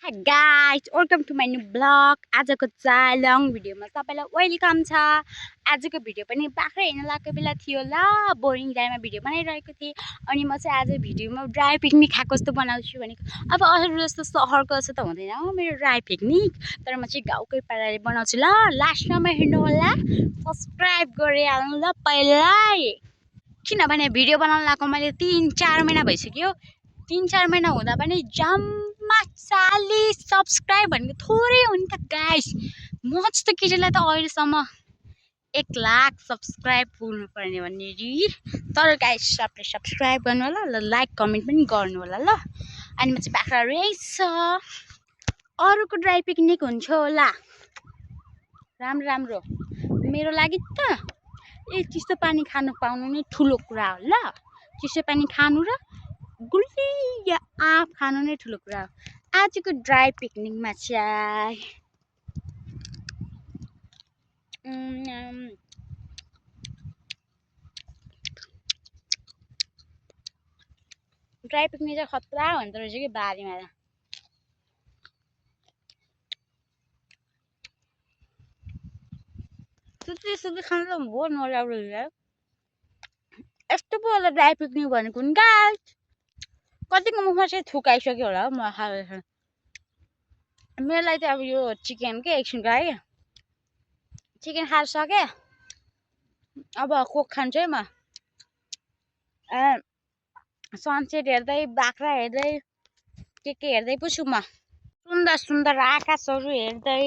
Hi guys, welcome to my new vlog. आजको चाहिँ long भिडियोमा तपाईलाई वेलकम छ। आजको भिडियो पनि बाख्रा हेर्न लागेको बेला थियो ल, बोरिङ टाइममा भिडियो बनाइरहेको थिएँ। अनि म चाहिँ आज भिडियोमा ड्राई पिकनिक खाएको जस्तो बनाउँछु भनेको। अब अरू जस्तो सहरको जस्तो त हुँदैन हो मेरो ड्राई पिकनिक, तर म चाहिँ गाउँकै पाराले बनाउँछु ल। लास्टमा हेर्नु होला, सब्स्क्राइब गरिहाल्नु ल पहिल्यै। किनभने भिडियो बनाउन लागेको मैले 3-4 महिना भइसक्यो। 3-4 महिना हुँदा पनि जम्मा 40 सब्स्क्राइब भनेको थोरै हो नि त गाइस। म जस्तो केटीलाई त अहिलेसम्म 1 लाख सब्स्क्राइब पुग्नु पर्ने भन्ने रि। तर गाइस सबले सब्स्क्राइब गर्नु होला ल, लाइक कमेन्ट पनि गर्नु होला ल। अनि म चाहिँ बाख्रा रहेछ, अरूको ड्राई पिकनिक हुन्छ होला राम्रो राम्रो, मेरो लागि त चिसो पानी खानु पाउनु नै ठुलो कुरा हो ल। चिसो पानी खानु र गुलिया आँप खानु नै ठुलो कुरा हो। आजको ड्राई पिकनिकमा चाहिँ ड्राई पिकनिक चाहिँ खतरा हुँदो रहेछ कि बारीमा। सुत्ती सुत्ती खानु त बहुत मजा आउँछ। यस्तो पो होला ड्राई पिकनिक भनेको नि गाइस। कतिको मुखमा चाहिँ थुकाइसक्यो होला म खाएर। मेरो लागि त अब यो चिकन के एकछिनको है, चिकन खाएर सकेँ। अब कोक खान्छु है म। सनसेट हेर्दै बाख्रा हेर्दै के हेर्दै पो छु म। सुन्दर सुन्दर आकाशहरू हेर्दै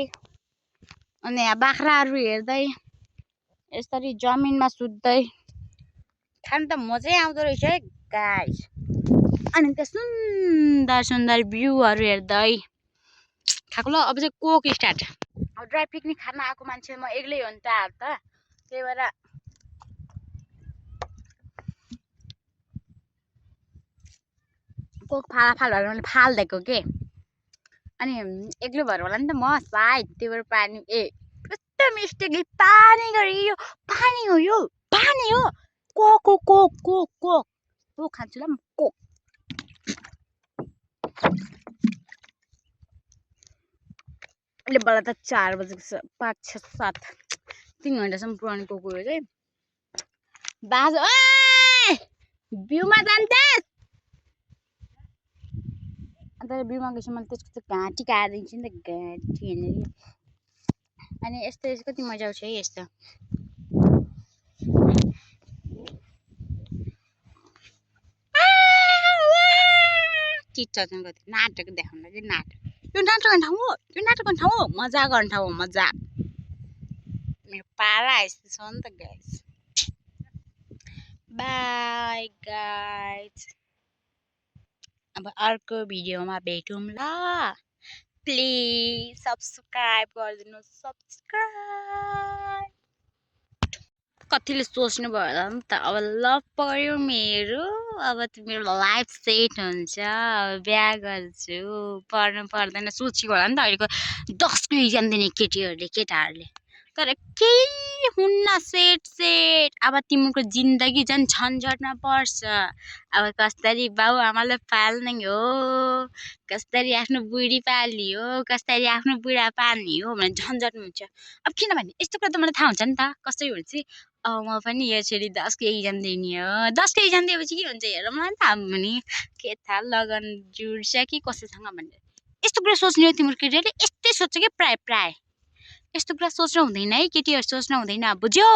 अनि बाख्राहरू हेर्दै यसरी जमिनमा सुत्दै खानु त मजै आउँदो रहेछ है गाइस। अनि त्यो सुन्दर सुन्दर भ्यूहरू हेर्दै खाएको ल। अब चाहिँ कोक स्टार्ट। अब ड्राई पिकनिक खान आएको मान्छे म एक्लै हो नि त अब त, त्यही भएर कोक फाल भएर मैले फालिदिएको के। अनि एक्लै भएर होला नि त म सायद, त्यही भएर पानी कस्तो मिस्टेकले पानी गरेँ। यो पानी हो, यो पानी हो। Coke Coke Coke Coke Coke Coke खान्छु ल म कोक। अहिले बेला त 4 बजेको छ, 5, 6, 7 3 घन्टासम्म पुरानो कोक हो चाहिँ बाजा। भ्यूमा जान्छ अन्त भ्यूमा गएपछि मैले त्यसको घाँटी काटिदिन्छु नि त, घाँटी हेर्ने। अनि यस्तो कति मजा आउँछ है यस्तो। चिच्छ नाटक देखाउन कि नाटक। यो नाटक गर्ने ठाउँ हो, यो नाटक गर्ने ठाउँ हो, मजाक गर्ने ठाउँ हो, मजाक। मेरो पारा यस्तो छ नि त गाइस। बाई गाइस, अब अर्को भिडियोमा भेटौँ ल। प्लिज सब्स्क्राइब गरिदिनु, सब्स्क्राइब। कतिले सोच्नु भयो होला नि त, अब लभ पर्यो मेरो, अब त मेरो लाइफ सेट हुन्छ, बिहा गर्छु, पढ्नु पर्दैन सोचेको होला नि त अहिलेको 10 को इक्जाम दिने केटाहरूले। तर केही हुन्न सेट। अब तिम्रो जिन्दगी झन् झन्झटमा पर्छ। अब कसरी बाउ आमालाई पाल्ने हो, कसरी आफ्नो बुढी पाल्ने हो, कसरी आफ्नो बुढा पाल्ने हो भने झन्झटमा हुन्छ। अब किनभने यस्तो कुरा त मलाई थाहा हुन्छ नि त कसरी हुन्छ। म पनि यो छोरी 10 को इक्जाम दिने हो, 10 को इक्जाम दिएपछि के हुन्छ हेर मलाई थाहा पनि के थाहा लगन जुड्छ कि कसैसँग भनेर। यस्तो कुरा सोच्ने हो तिम्रो केटीहरूले, यस्तै सोच्छ कि प्राय यस्तो कुरा सोच्नु हुँदैन है केटीहरू, सोच्नु हुँदैन बुझ्यो।